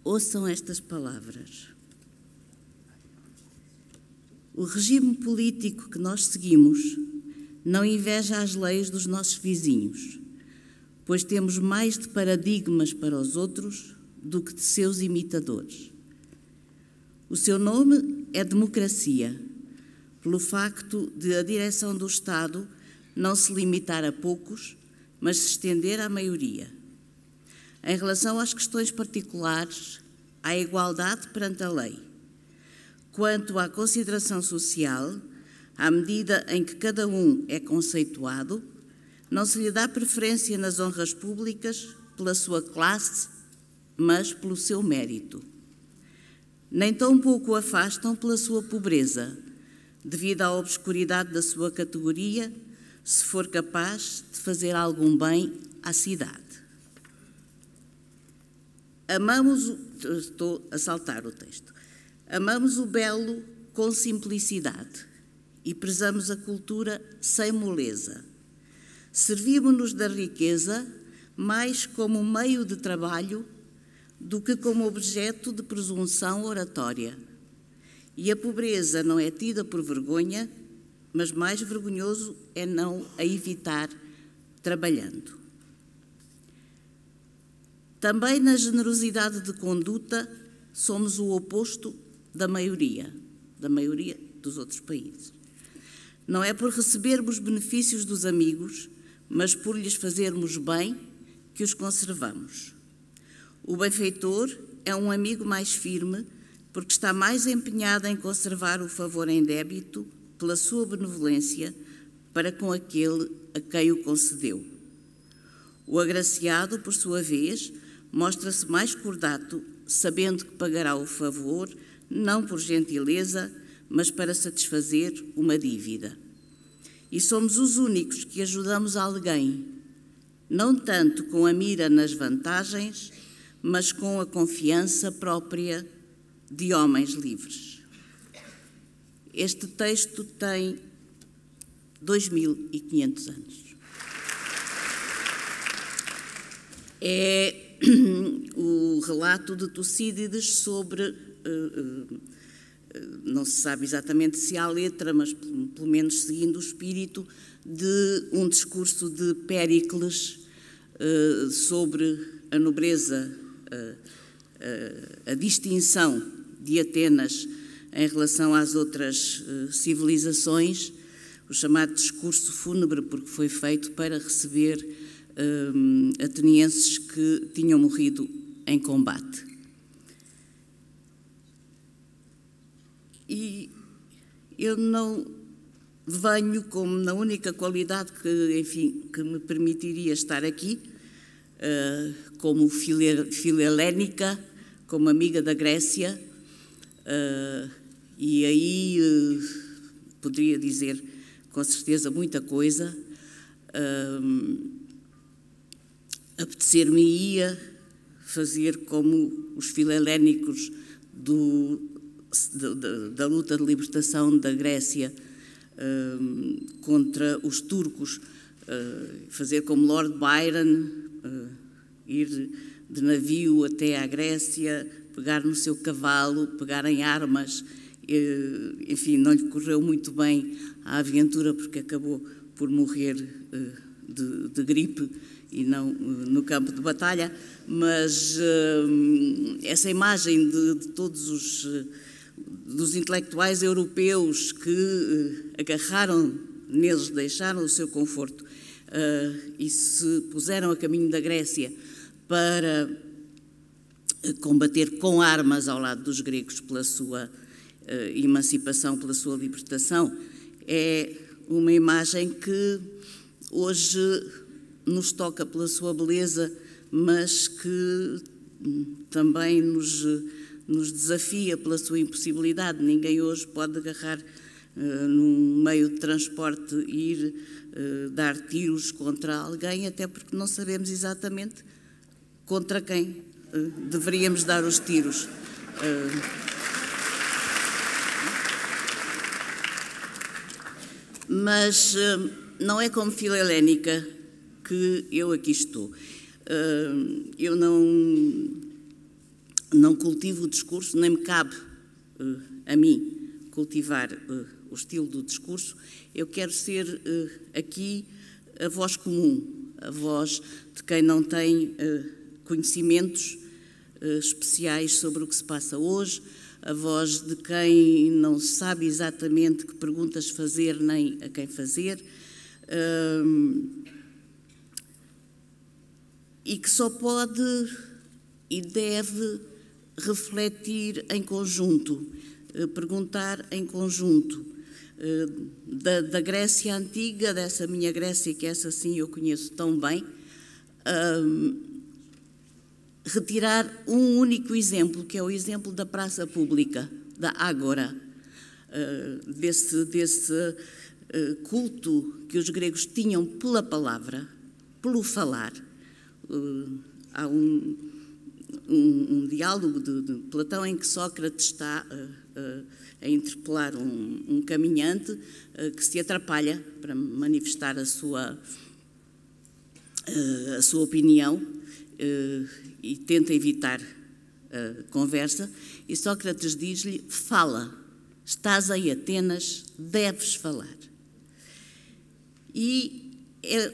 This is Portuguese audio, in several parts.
Ouçam estas palavras. O regime político que nós seguimos não inveja as leis dos nossos vizinhos, pois temos mais de paradigmas para os outros do que de seus imitadores. O seu nome é democracia, pelo facto de a direção do Estado não se limitar a poucos, mas se estender à maioria. Em relação às questões particulares, há igualdade perante a lei. Quanto à consideração social, à medida em que cada um é conceituado, não se lhe dá preferência nas honras públicas pela sua classe, mas pelo seu mérito. Nem tão pouco o afastam pela sua pobreza, devido à obscuridade da sua categoria, se for capaz de fazer algum bem à cidade. Estou a saltar o texto. Amamos o belo com simplicidade e prezamos a cultura sem moleza. Servimos-nos da riqueza mais como meio de trabalho do que como objeto de presunção oratória. E a pobreza não é tida por vergonha, mas mais vergonhoso é não a evitar trabalhando. Também na generosidade de conduta somos o oposto da maioria dos outros países. Não é por recebermos benefícios dos amigos, mas por lhes fazermos bem que os conservamos. O benfeitor é um amigo mais firme porque está mais empenhado em conservar o favor em débito pela sua benevolência para com aquele a quem o concedeu. O agraciado, por sua vez, mostra-se mais cordato, sabendo que pagará o favor, não por gentileza, mas para satisfazer uma dívida. E somos os únicos que ajudamos alguém, não tanto com a mira nas vantagens, mas com a confiança própria de homens livres. Este texto tem 2.500 anos. É o relato de Tucídides sobre, não se sabe exatamente se há letra, mas pelo menos seguindo o espírito, de um discurso de Péricles sobre a nobreza, a distinção de Atenas em relação às outras civilizações, o chamado discurso fúnebre, porque foi feito para receber atenienses que tinham morrido em combate. E eu não venho como na única qualidade que me permitiria estar aqui, como filelénica, como amiga da Grécia, e aí poderia dizer com certeza muita coisa. Apetecer-me-ia fazer como os filelénicos da luta de libertação da Grécia contra os turcos, fazer como Lord Byron, ir de navio até à Grécia, pegar no seu cavalo, pegar em armas. Enfim, não lhe correu muito bem a aventura porque acabou por morrer de gripe e não no campo de batalha, mas essa imagem de todos dos intelectuais europeus que agarraram neles, deixaram o seu conforto e se puseram a caminho da Grécia para combater com armas ao lado dos gregos pela sua emancipação, pela sua libertação, é uma imagem que hoje nos toca pela sua beleza, mas que também nos desafia pela sua impossibilidade. Ninguém hoje pode agarrar num meio de transporte e ir dar tiros contra alguém, até porque não sabemos exatamente contra quem deveríamos dar os tiros. Mas não é como filelénica que eu aqui estou. Eu não não cultivo o discurso, nem me cabe a mim cultivar o estilo do discurso. Eu quero ser aqui a voz comum, a voz de quem não tem conhecimentos especiais sobre o que se passa hoje, a voz de quem não sabe exatamente que perguntas fazer nem a quem fazer, e que só pode e deve refletir em conjunto, perguntar em conjunto. Da Grécia Antiga, dessa minha Grécia, que essa sim eu conheço tão bem, retirar um único exemplo, que é o exemplo da praça pública, da Ágora, desse culto que os gregos tinham pela palavra, pelo falar. Há um diálogo de Platão em que Sócrates está a interpelar um caminhante que se atrapalha para manifestar a sua opinião e tenta evitar a conversa, e Sócrates diz-lhe: fala, estás em Atenas, deves falar. E é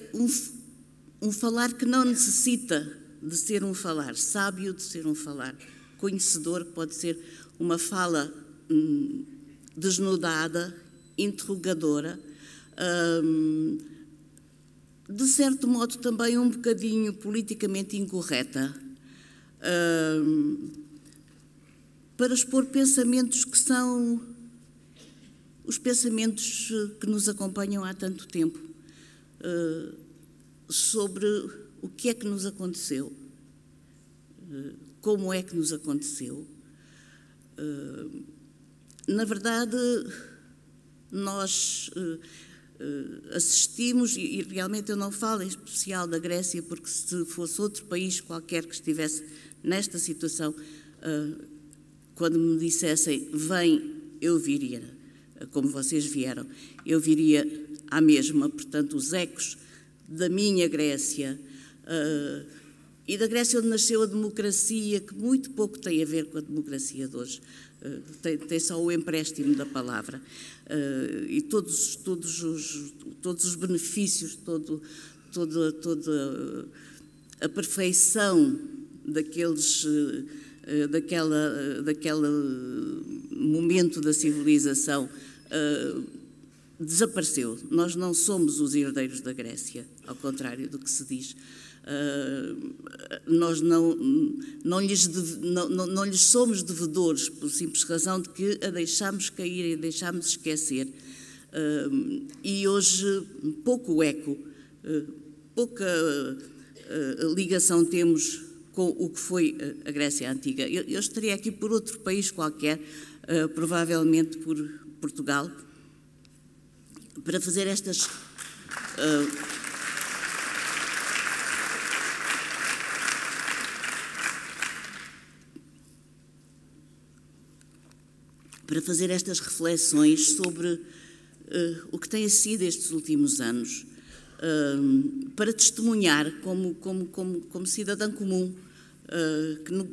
um falar que não necessita de ser um falar sábio, de ser um falar conhecedor, pode ser uma fala desnudada, interrogadora, de certo modo também um bocadinho politicamente incorreta, para expor pensamentos que são os pensamentos que nos acompanham há tanto tempo, sobre o que é que nos aconteceu, como é que nos aconteceu. Na verdade, nós assistimos, e realmente eu não falo em especial da Grécia, porque se fosse outro país qualquer que estivesse nesta situação, quando me dissessem, vem, eu viria, como vocês vieram, eu viria à mesma. Portanto, os ecos da minha Grécia, e da Grécia onde nasceu a democracia, que muito pouco tem a ver com a democracia de hoje, tem só o empréstimo da palavra, e todos os benefícios, toda a perfeição daquele momento da civilização desapareceu. Nós não somos os herdeiros da Grécia, ao contrário do que se diz. Nós não lhes somos devedores, por simples razão de que a deixámos cair e a deixámos esquecer. E hoje pouco eco, pouca ligação temos com o que foi a Grécia Antiga. Eu estaria aqui por outro país qualquer, provavelmente por Portugal, para fazer estas... para fazer estas reflexões sobre o que têm sido estes últimos anos, para testemunhar como cidadã comum,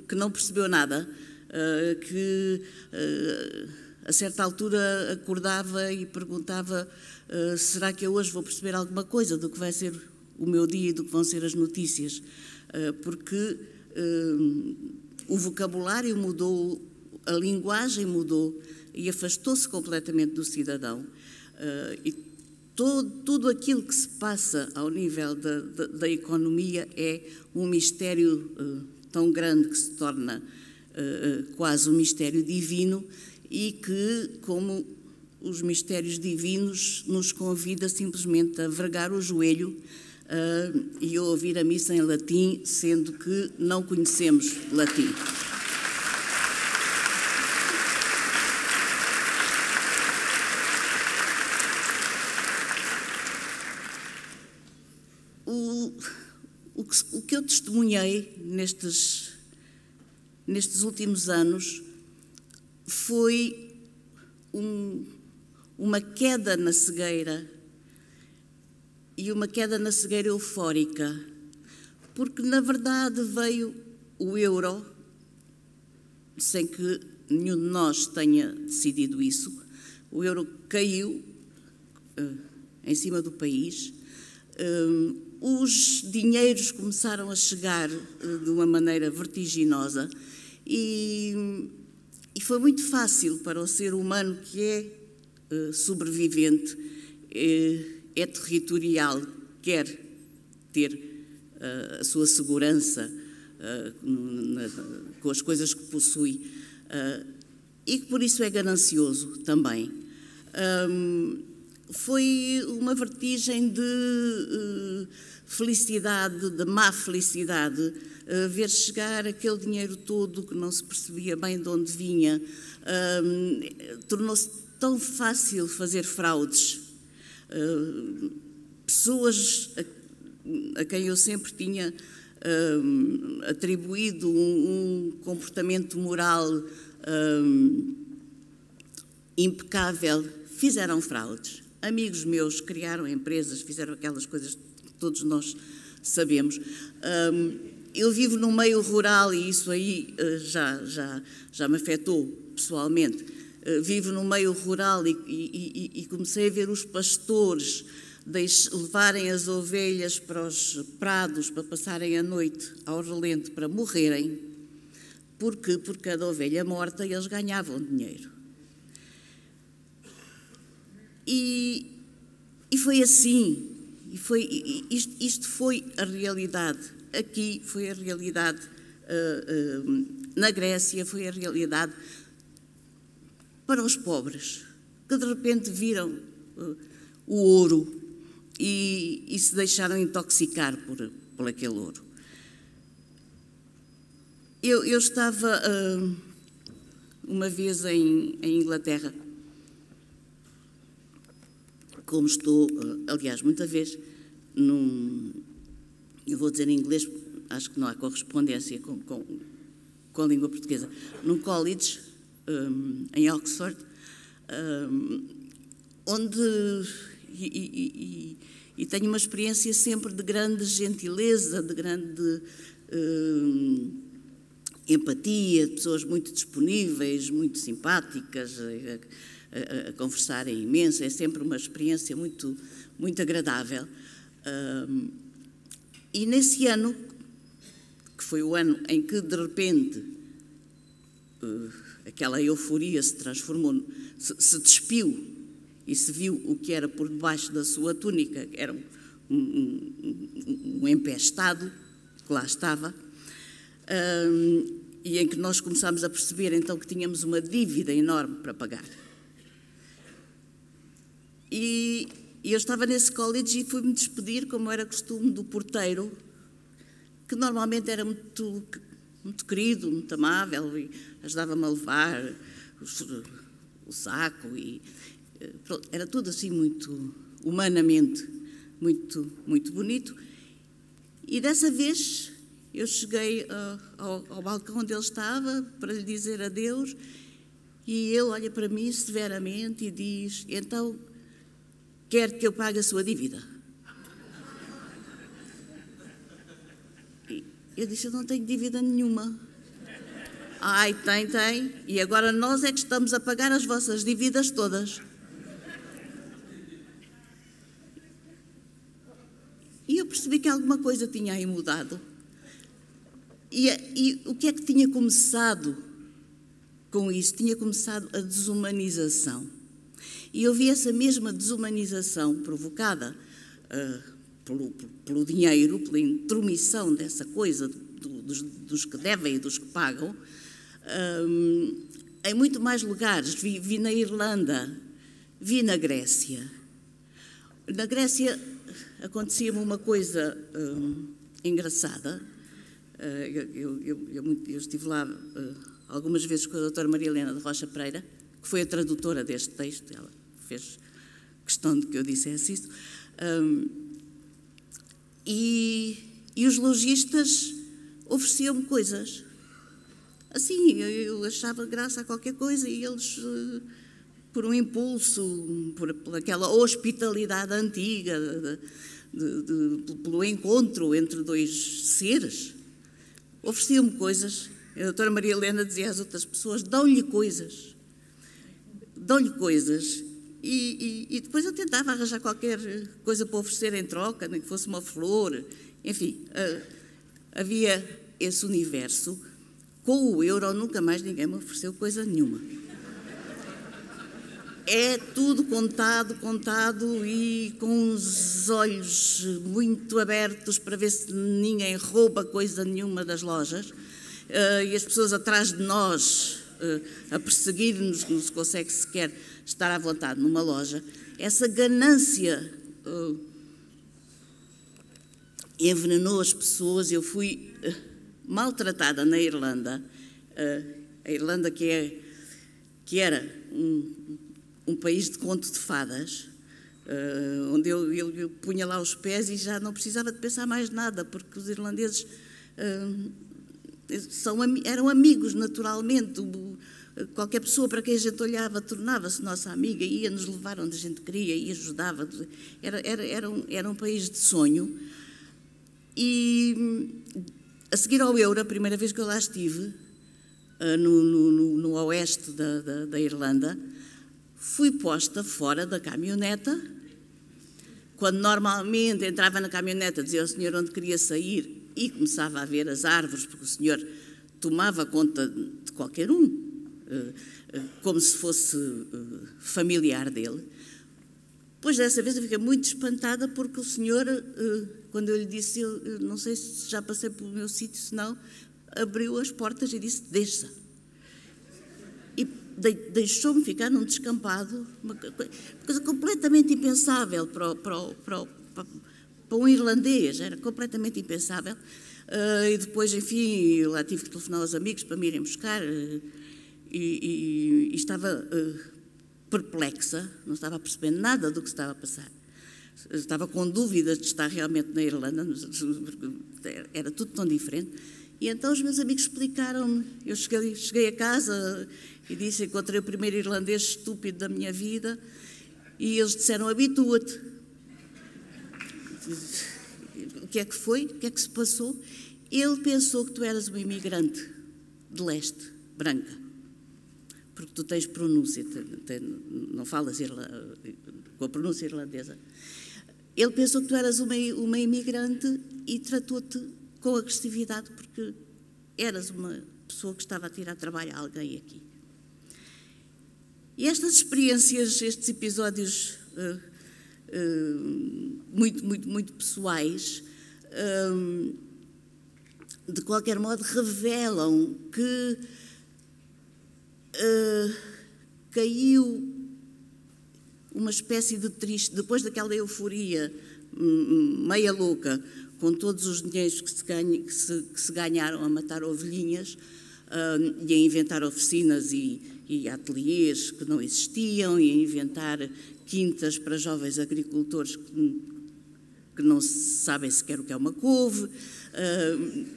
que não percebeu nada, que a certa altura acordava e perguntava: será que eu hoje vou perceber alguma coisa do que vai ser o meu dia e do que vão ser as notícias? Porque o vocabulário mudou, a linguagem mudou e afastou-se completamente do cidadão. E tudo aquilo que se passa ao nível da economia é um mistério tão grande que se torna quase um mistério divino, e que, como os mistérios divinos, nos convida simplesmente a vergar o joelho e a ouvir a missa em latim, sendo que não conhecemos latim. O que eu testemunhei nestes últimos anos foi uma queda na cegueira, e uma queda na cegueira eufórica, porque, na verdade, veio o euro sem que nenhum de nós tenha decidido isso, o euro caiu em cima do país, os dinheiros começaram a chegar de uma maneira vertiginosa e foi muito fácil para o ser humano que é sobrevivente, é territorial, quer ter a sua segurança com as coisas que possui e que por isso é ganancioso também. Foi uma vertigem de felicidade, de má felicidade, ver chegar aquele dinheiro todo que não se percebia bem de onde vinha. Tornou-se tão fácil fazer fraudes. Pessoas a quem eu sempre tinha atribuído um comportamento moral impecável, fizeram fraudes. Amigos meus criaram empresas, fizeram aquelas coisas que todos nós sabemos. Eu vivo num meio rural e isso aí já me afetou pessoalmente. Vivo num meio rural e comecei a ver os pastores levarem as ovelhas para os prados para passarem a noite ao relento para morrerem, porque por cada ovelha morta eles ganhavam dinheiro. E foi assim, isto foi a realidade. Aqui foi a realidade, na Grécia foi a realidade para os pobres, que de repente viram o ouro e se deixaram intoxicar por aquele ouro. Eu estava uma vez em Inglaterra, como estou, aliás, muita vez, eu vou dizer em inglês, acho que não há correspondência com a língua portuguesa, num college em Oxford, onde e tenho uma experiência sempre de grande gentileza, de grande empatia, de pessoas muito disponíveis, muito simpáticas, a conversarem imenso, é sempre uma experiência muito, muito agradável. E nesse ano, que foi o ano em que de repente aquela euforia se transformou, se despiu e se viu o que era por debaixo da sua túnica, era um empestado que lá estava, e em que nós começámos a perceber então que tínhamos uma dívida enorme para pagar. E eu estava nesse college e fui-me despedir, como era costume, do porteiro, que normalmente era muito querido, muito amável, e ajudava-me a levar o saco, e pronto, era tudo assim muito humanamente, muito bonito. E dessa vez eu cheguei ao balcão onde ele estava para lhe dizer adeus, e ele olha para mim severamente e diz: então, quer que eu pague a sua dívida? E eu disse: eu não tenho dívida nenhuma. Ai, tem, e agora nós é que estamos a pagar as vossas dívidas todas. E eu percebi que alguma coisa tinha aí mudado. E o que é que tinha começado com isso? Tinha começado a desumanização. E eu vi essa mesma desumanização provocada pelo dinheiro, pela intromissão dessa coisa dos que devem e dos que pagam, em muito mais lugares. Vi na Irlanda, vi na Grécia. Na Grécia acontecia-me uma coisa engraçada. Eu estive lá algumas vezes com a doutora Maria Helena de Rocha Pereira, que foi a tradutora deste texto. Ela fez questão de que eu dissesse isso. E os lojistas ofereciam-me coisas. Assim, eu achava graça a qualquer coisa e eles, por um impulso, por aquela hospitalidade antiga, pelo encontro entre dois seres, ofereciam-me coisas A doutora Maria Helena dizia às outras pessoas, dão-lhe coisas. Dão-lhe coisas. E depois eu tentava arranjar qualquer coisa para oferecer em troca, nem que fosse uma flor. Enfim, havia esse universo. Com o euro, nunca mais ninguém me ofereceu coisa nenhuma. É tudo contado e com os olhos muito abertos para ver se ninguém rouba coisa nenhuma das lojas. E as pessoas atrás de nós a perseguir-nos, não se consegue sequer estar à vontade numa loja. Essa ganância envenenou as pessoas. Eu fui maltratada na Irlanda, a Irlanda que era um país de conto de fadas, onde eu punha lá os pés e já não precisava de pensar mais nada, porque os irlandeses eram amigos naturalmente. Qualquer pessoa para quem a gente olhava tornava-se nossa amiga, ia-nos levar onde a gente queria e ajudava. Era um país de sonho. E a seguir ao euro, a primeira vez que eu lá estive, no oeste da Irlanda, fui posta fora da caminhoneta. Quando normalmente entrava na caminhoneta, dizia ao senhor onde queria sair e começava a ver as árvores, porque o senhor tomava conta de qualquer um, como se fosse familiar dele. Pois dessa vez eu fiquei muito espantada, porque o senhor, quando eu lhe disse, eu não sei se já passei pelo meu sítio, se não, abriu as portas e disse, desça. E deixou-me ficar num descampado, uma coisa completamente impensável para um irlandês, era completamente impensável. E depois, enfim, lá tive que telefonar aos amigos para me irem buscar e estava perplexa, não estava a perceber nada do que estava a passar. Estava com dúvidas de estar realmente na Irlanda, era tudo tão diferente. E então os meus amigos explicaram-me. Eu cheguei a casa e disse, encontrei o primeiro irlandês estúpido da minha vida, e eles disseram, habitua-te. O que é que foi? O que é que se passou? Ele pensou que tu eras uma imigrante de leste, branca, porque tu tens pronúncia, não falas com a pronúncia irlandesa. Ele pensou que tu eras uma imigrante e tratou-te com agressividade, porque eras uma pessoa que estava a tirar trabalho a alguém aqui. E estas experiências, estes episódios muito pessoais, de qualquer modo revelam que caiu uma espécie de triste, depois daquela euforia meia louca, com todos os dinheiros que se ganharam a matar ovelhinhas e a inventar oficinas e ateliês que não existiam, e a inventar quintas para jovens agricultores que não sabem sequer o que é uma couve.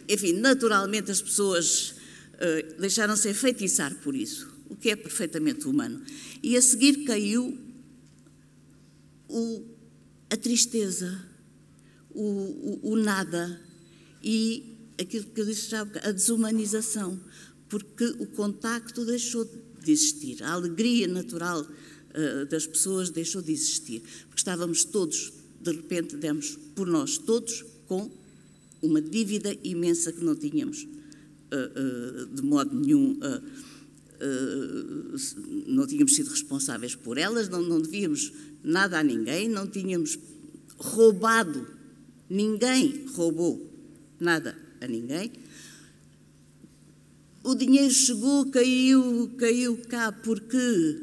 Enfim, naturalmente as pessoas deixaram-se enfeitiçar por isso, o que é perfeitamente humano. E a seguir caiu a tristeza, o nada e aquilo que eu disse já, a desumanização, porque o contacto deixou de existir, a alegria natural das pessoas deixou de existir, porque estávamos todos, de repente demos por nós todos com uma dívida imensa que não tínhamos de modo nenhum, não tínhamos sido responsáveis por elas, não devíamos nada a ninguém, não tínhamos roubado, ninguém roubou nada a ninguém. O dinheiro chegou, caiu cá porque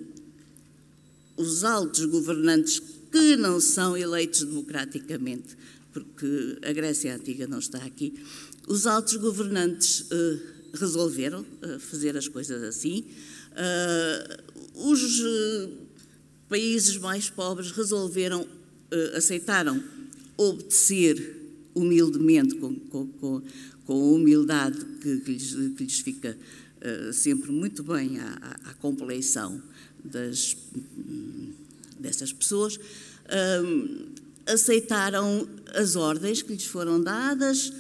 os altos governantes que não são eleitos democraticamente, porque a Grécia Antiga não está aqui, os altos governantes resolveram fazer as coisas assim. Os países mais pobres aceitaram obedecer humildemente, com a humildade que lhes fica sempre muito bem à compleição dessas pessoas, aceitaram as ordens que lhes foram dadas,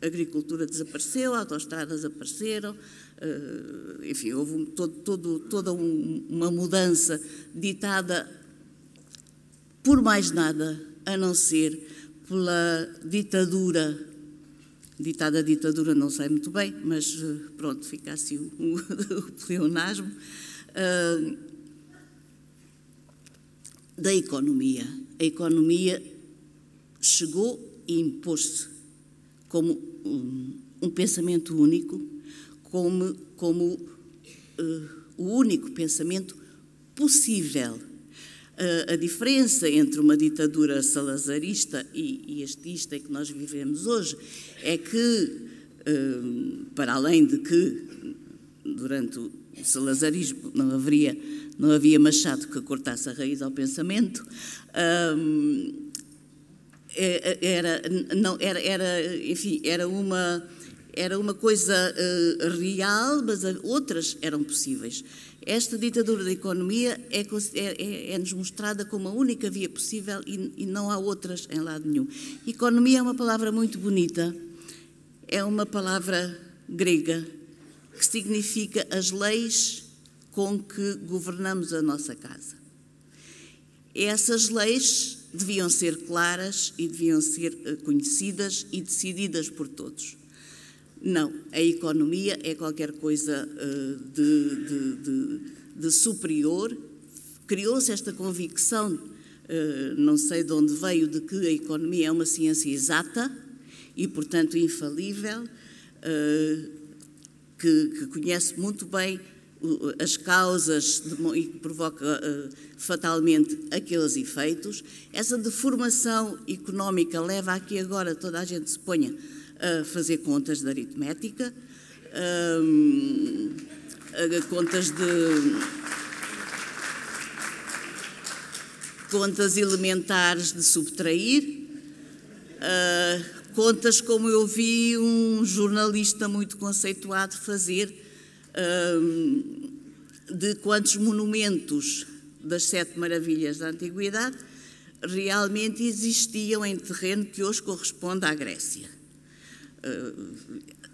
a agricultura desapareceu, autoestradas apareceram, enfim, houve toda uma mudança ditada por mais nada, a não ser pela ditadura. Ditada ditadura não sei muito bem, mas pronto, fica assim o pleonasmo, da economia. A economia chegou e impôs-se como um pensamento único, como o único pensamento possível. A diferença entre uma ditadura salazarista e estista que nós vivemos hoje é que, para além de que durante o salazarismo não havia Machado que cortasse a raiz ao pensamento, era uma coisa real, mas outras eram possíveis. Esta ditadura da economia é-nos mostrada como a única via possível e não há outras em lado nenhum. Economia é uma palavra muito bonita, é uma palavra grega que significa as leis com que governamos a nossa casa. Essas leis deviam ser claras e deviam ser conhecidas e decididas por todos. Não, a economia é qualquer coisa de superior. Criou-se esta convicção, não sei de onde veio, de que a economia é uma ciência exata e, portanto, infalível, que conhece muito bem as causas e que provoca fatalmente aqueles efeitos. Essa deformação económica leva a que agora toda a gente se ponha a fazer contas de aritmética, contas elementares de subtrair, contas como eu vi um jornalista muito conceituado fazer, de quantos monumentos das 7 maravilhas da Antiguidade realmente existiam em terreno que hoje corresponde à Grécia.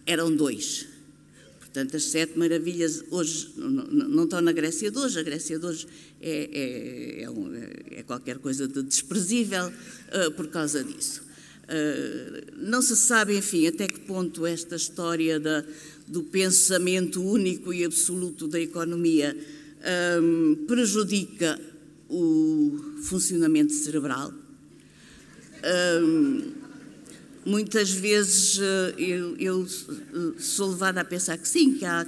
Eram 2. Portanto, as 7 maravilhas hoje não estão na Grécia de hoje. A Grécia de hoje é qualquer coisa de desprezível por causa disso. Não se sabe, enfim, até que ponto esta história do pensamento único e absoluto da economia prejudica o funcionamento cerebral. Muitas vezes eu sou levada a pensar que sim, que há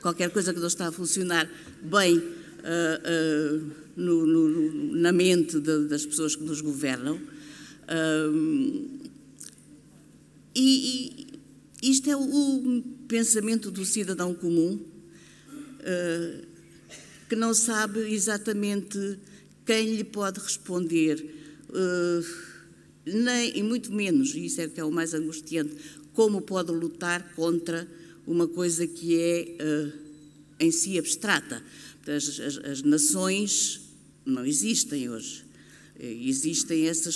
qualquer coisa que não está a funcionar bem na mente das pessoas que nos governam. E isto é o pensamento do cidadão comum, que não sabe exatamente quem lhe pode responder, nem, e muito menos, e isso é que é o mais angustiante, como pode lutar contra uma coisa que é em si abstrata. As nações não existem hoje. Existem esses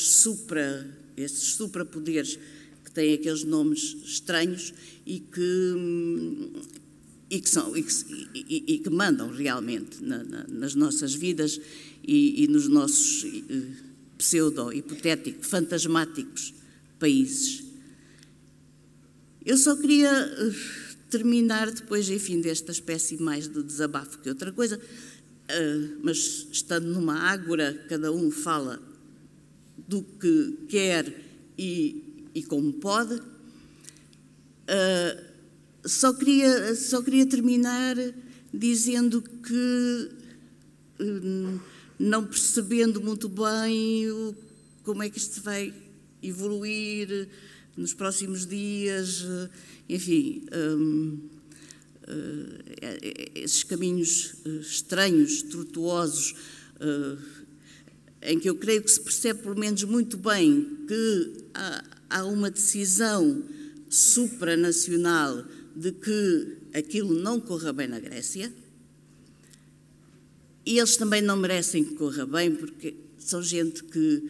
suprapoderes que têm aqueles nomes estranhos e que mandam realmente nas nossas vidas e nos nossos pseudo-hipotéticos, fantasmáticos países. Eu só queria terminar depois, enfim, desta espécie mais de desabafo que outra coisa, mas estando numa ágora, cada um fala do que quer e como pode. Só queria terminar dizendo que, não percebendo muito bem como é que isto vai evoluir nos próximos dias, enfim, esses caminhos estranhos, tortuosos, em que eu creio que se percebe pelo menos muito bem que há uma decisão supranacional de que aquilo não corra bem na Grécia, e eles também não merecem que corra bem, porque são gente que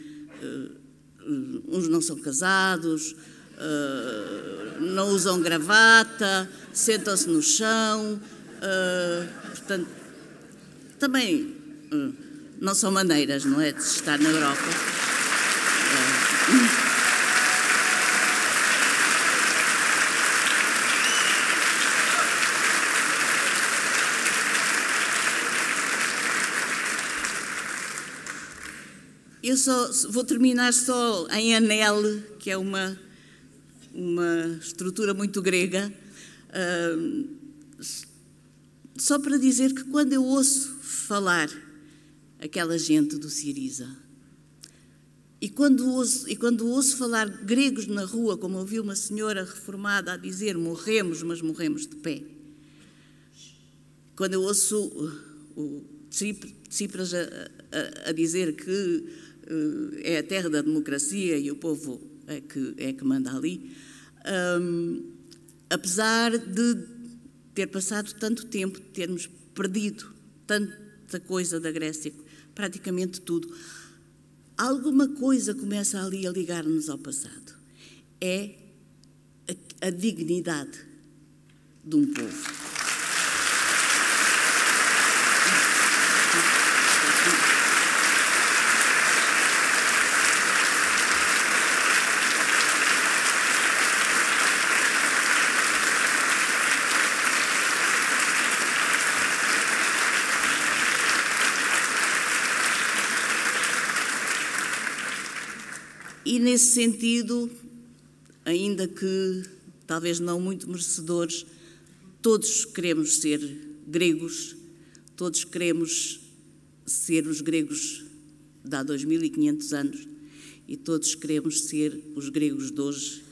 uns não são casados, não usam gravata, sentam-se no chão, portanto, também não são maneiras, não é, de se estar na Europa. Eu só vou terminar só em anel, que é uma estrutura muito grega, só para dizer que quando eu ouço falar aquela gente do Syriza, e quando ouço falar gregos na rua, como ouvi uma senhora reformada a dizer morremos, mas morremos de pé, quando eu ouço o Tsipras a dizer que é a terra da democracia e o povo é que manda ali, apesar de ter passado tanto tempo, de termos perdido tanta coisa da Grécia, praticamente tudo, alguma coisa começa ali a ligar-nos ao passado. É a dignidade de um povo. E, nesse sentido, ainda que talvez não muito merecedores, todos queremos ser gregos, todos queremos ser os gregos de há 2500 anos e todos queremos ser os gregos de hoje,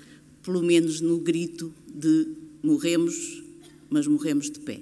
pelo menos no grito de morremos, mas morremos de pé.